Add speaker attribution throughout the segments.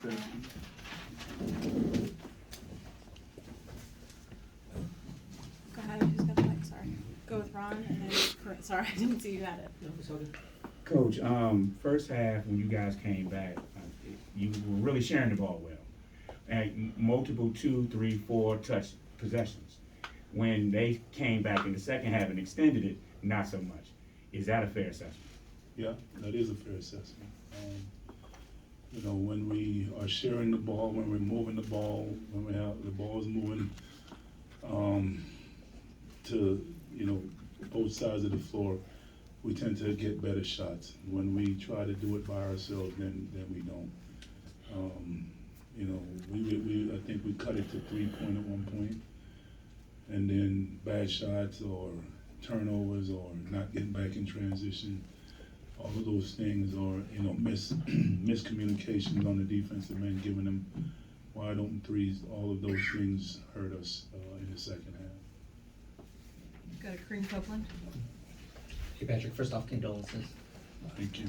Speaker 1: Go ahead, who's got the mic? Sorry. Go with Ron and then, sorry, I didn't see you had it.
Speaker 2: Coach, first half when you guys came back, you were really sharing the ball well. And multiple 2, 3, 4 touch possessions. When they came back in the second half and extended it, not so much. Is that a fair assessment?
Speaker 3: Yeah, that is a fair assessment. When we are sharing the ball, when we're moving the ball, when we have the ball's moving to both sides of the floor, we tend to get better shots. When we try to do it by ourselves, then we don't. I think we cut it to 3-point at one point, and then bad shots or turnovers or not getting back in transition. All of those things are, miscommunications on the defensive end, giving them wide open threes. All of those things hurt us in the second half.
Speaker 1: Go to Kareem Copeland.
Speaker 4: Hey Patrick, first off, condolences.
Speaker 3: Thank you.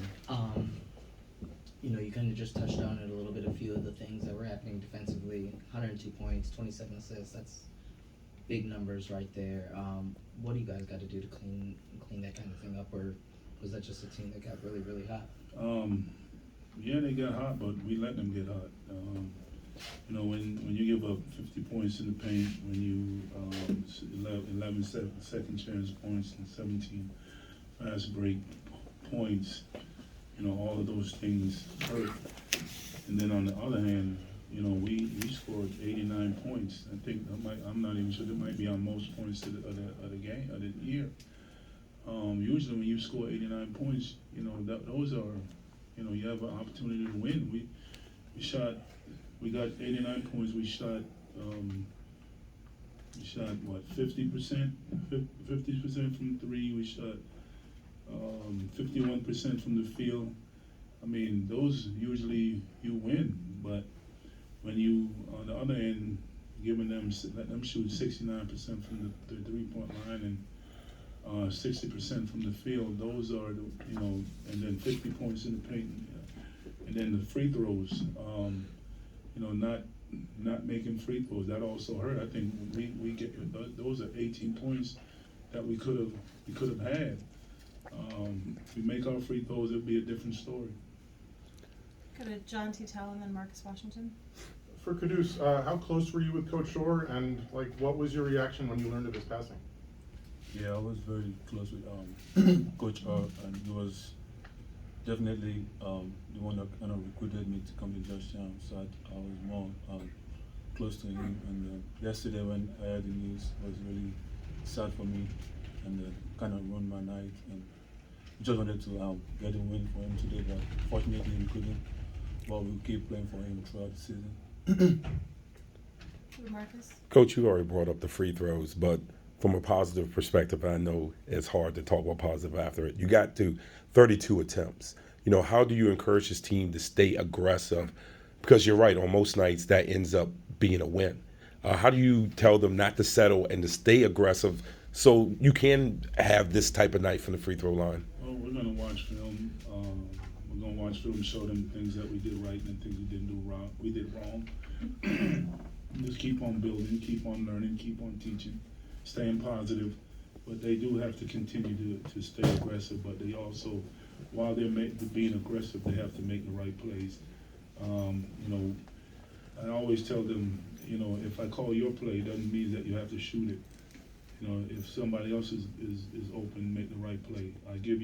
Speaker 4: You kind of just touched on it a little bit, a few of the things that were happening defensively. 102 points, 27 assists, that's big numbers right there. What do you guys got to do to clean that kind of thing up, or was that just a team that got really, really hot?
Speaker 3: Yeah, they got hot, but we let them get hot. When you give up 50 points in the paint, when you 11 second chance points and 17 fast break points, all of those things hurt. And then on the other hand, we scored 89 points. I think I'm not even sure, that might be our most points of the game of the year. Usually when you score 89 points, those are, you have an opportunity to win. We got 89 points. We shot what, 50%? 50% from three. We shot 51% from the field. I mean, those usually you win, but when you, on the other end, letting them shoot 69% from the 3-point line and 60% from the field, those are and then 50 points in the paint, and then the free throws, not making free throws, that also hurt. I think we get those are 18 points that we could have had. If we make our free throws, it'll be a different story.
Speaker 1: Go to John Titell and then Marcus Washington.
Speaker 5: For Qudus, how close were you with Coach Shore, and what was your reaction when you learned of his passing?
Speaker 6: Yeah, I was very close with Coach R, and he was definitely the one that kind of recruited me to come to Georgetown, so I was more close to him. And yesterday when I heard the news, it was really sad for me, and kind of ruined my night. And just wanted to get a win for him today, but fortunately we couldn't. But we'll keep playing for him throughout the season.
Speaker 1: Marcus.
Speaker 7: Coach, you already brought up the free throws, but from a positive perspective, I know it's hard to talk about positive after it. You got to 32 attempts. How do you encourage this team to stay aggressive? Because you're right, on most nights that ends up being a win. How do you tell them not to settle and to stay aggressive so you can have this type of night from the free throw line?
Speaker 3: Well, we're going to watch film. We're going to watch film and show them things that we did right and things we did wrong. Just keep on building, keep on learning, keep on teaching, staying positive. But they do have to continue to stay aggressive. But they also, while they're being aggressive, they have to make the right plays. I always tell them, if I call your play, it doesn't mean that you have to shoot it. If somebody else is open, make the right play. I give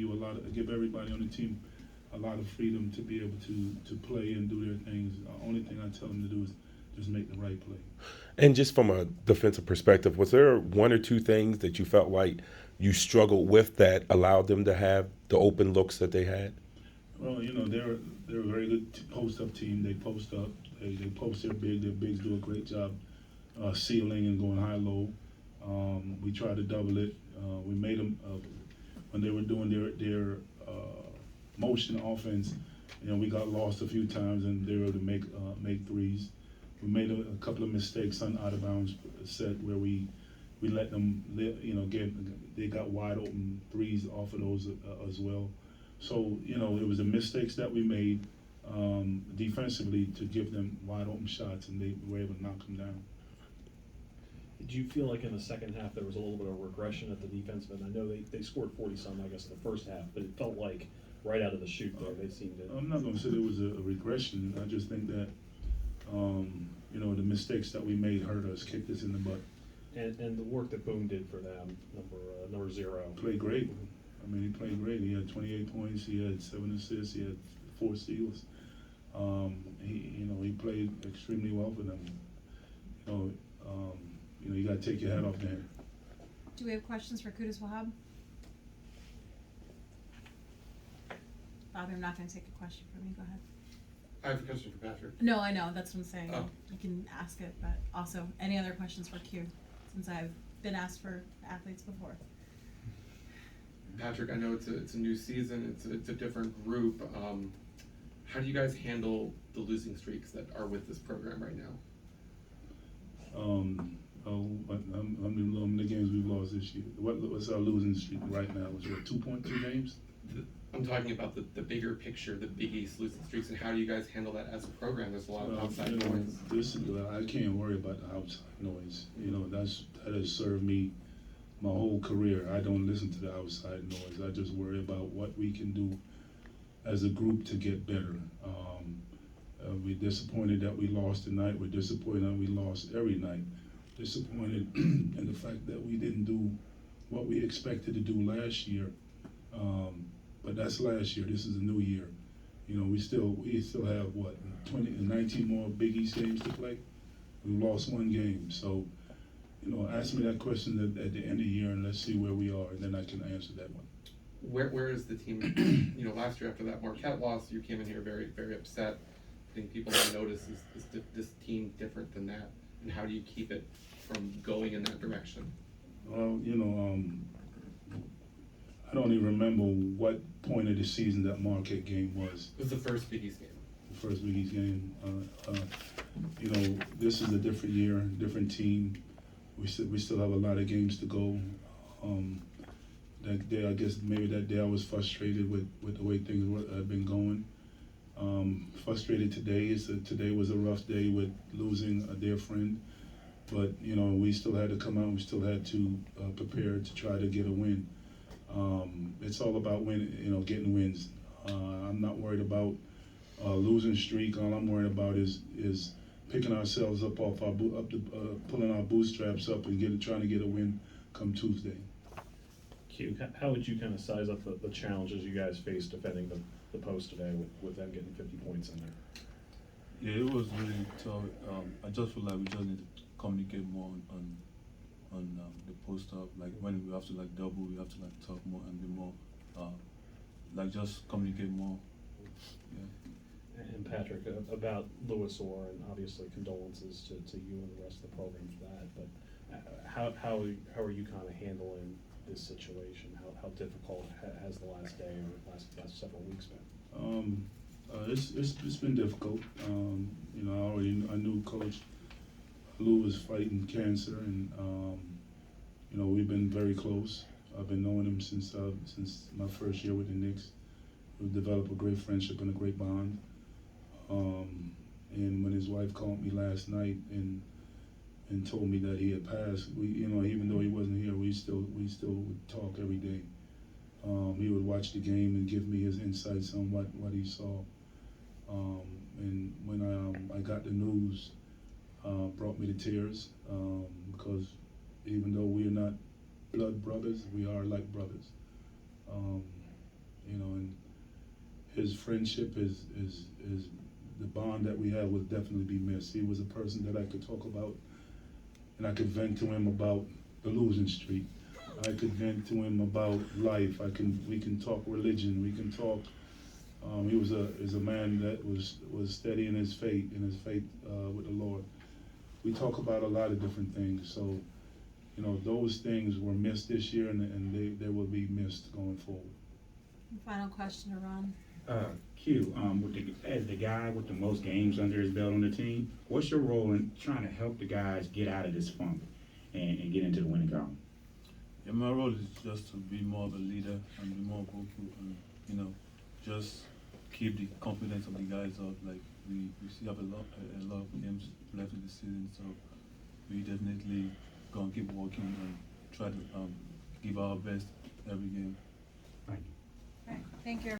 Speaker 3: everybody on the team a lot of freedom to be able to play and do their things. The only thing I tell them to do is just make the right play.
Speaker 7: And just from a defensive perspective, was there one or two things that you felt like you struggled with that allowed them to have the open looks that they had?
Speaker 3: Well, they're a very good post-up team. They post up. They post their big. Their bigs do a great job sealing and going high-low. We try to double it. We made them when they were doing their motion offense. We got lost a few times, and they were able to make threes. We made a couple of mistakes on out of bounds set where we let them, they got wide open threes off of those as well. So it was the mistakes that we made. defensively to give them wide open shots, and they were able to knock them down.
Speaker 8: Did you feel like in the second half there was a little bit of regression at the defensive end? I know they scored 40-some, I guess, in the first half, but it felt like right out of the chute there, they seemed to.
Speaker 3: I'm not going to say there was a regression. I just think that, the mistakes that we made hurt us, kicked us in the butt.
Speaker 8: And the work that Boone did for them, number 0.
Speaker 3: Played great. I mean, he played great. He had 28 points. He had 7 assists. He had 4 steals. He played extremely well for them. You got to take your hat off to him.
Speaker 1: Do we have questions for Qudus Wahab? Bobby, I'm not going to take a question from you. Go ahead.
Speaker 9: I have a question for Patrick.
Speaker 1: No, I know. That's what I'm saying.
Speaker 9: Oh.
Speaker 1: You can ask it, but also any other questions for Q, since I've been asked for athletes before.
Speaker 9: Patrick, I know it's a new season. It's a different group. How do you guys handle the losing streaks that are with this program right now?
Speaker 3: How many games we've lost this year? What's our losing streak right now? Was it 2.2 games?
Speaker 9: I'm talking about the bigger picture, the Big East losing streaks, and how do you guys handle that as a program? There's a lot of outside noise.
Speaker 3: I can't worry about the outside noise. That has served me my whole career. I don't listen to the outside noise. I just worry about what we can do as a group to get better. We're disappointed that we lost tonight. We're disappointed that we lost every night. Disappointed in the fact that we didn't do what we expected to do last year. But that's last year. This is a new year. We still have 19 more Big East games to play. We lost 1 game. So, ask me that question at the end of the year, and let's see where we are, and then I can answer that one.
Speaker 9: Where is the team? Last year after that Marquette loss, you came in here very, very upset. I think people have noticed is this team different than that, and how do you keep it from going in that direction?
Speaker 3: Well, I don't even remember what point of the season that Marquette game was.
Speaker 9: It was the first Big East game.
Speaker 3: The first Big East game. This is a different year, different team. We still have a lot of games to go. That day, I guess maybe that day I was frustrated with the way things had been going. Frustrated today. Today was a rough day with losing a dear friend. But, we still had to come out. We still had to prepare to try to get a win. It's all about getting wins. I'm not worried about losing streak. All I'm worried about is picking ourselves up off pulling our bootstraps up and trying to get a win come Tuesday.
Speaker 8: Q, how would you kind of size up the challenges you guys faced defending the post today with them getting 50 points in there?
Speaker 6: Yeah, it was really tough. I just feel like we just need to communicate more on the post up. Like when we have to double, we have to talk more and be more just communicate more. Yeah.
Speaker 8: And Patrick, about Lewis Orr, and obviously condolences to you and the rest of the program for that. But how are you kind of handling this situation? How difficult has the last day or last several weeks been?
Speaker 3: It's been difficult. I knew Coach Lou was fighting cancer, and we've been very close. I've been knowing him since my first year with the Knicks. We've developed a great friendship and a great bond. And when his wife called me last night and told me that he had passed, even though he wasn't here, we still would talk every day. He would watch the game and give me his insights on what he saw. And when I got the news, brought me to tears, because even though we are not blood brothers, we are like brothers. And his friendship is the bond that we had will definitely be missed. He was a person that I could talk about, and I could vent to him about the losing streak. I could vent to him about life. We can talk religion. We can talk. He was a man that was steady in his faith with the Lord. We talk about a lot of different things. So, those things were missed this year, and they will be missed going forward.
Speaker 1: Final question to Ron.
Speaker 2: Q, as the guy with the most games under his belt on the team, what's your role in trying to help the guys get out of this funk and get into the winning column?
Speaker 6: Yeah, my role is just to be more of a leader and be more vocal and, just keep the confidence of the guys up. Like we still have a lot of games left in the season, so we definitely gonna keep working and try to give our best every game.
Speaker 2: Thank you.
Speaker 1: Alright, thank you.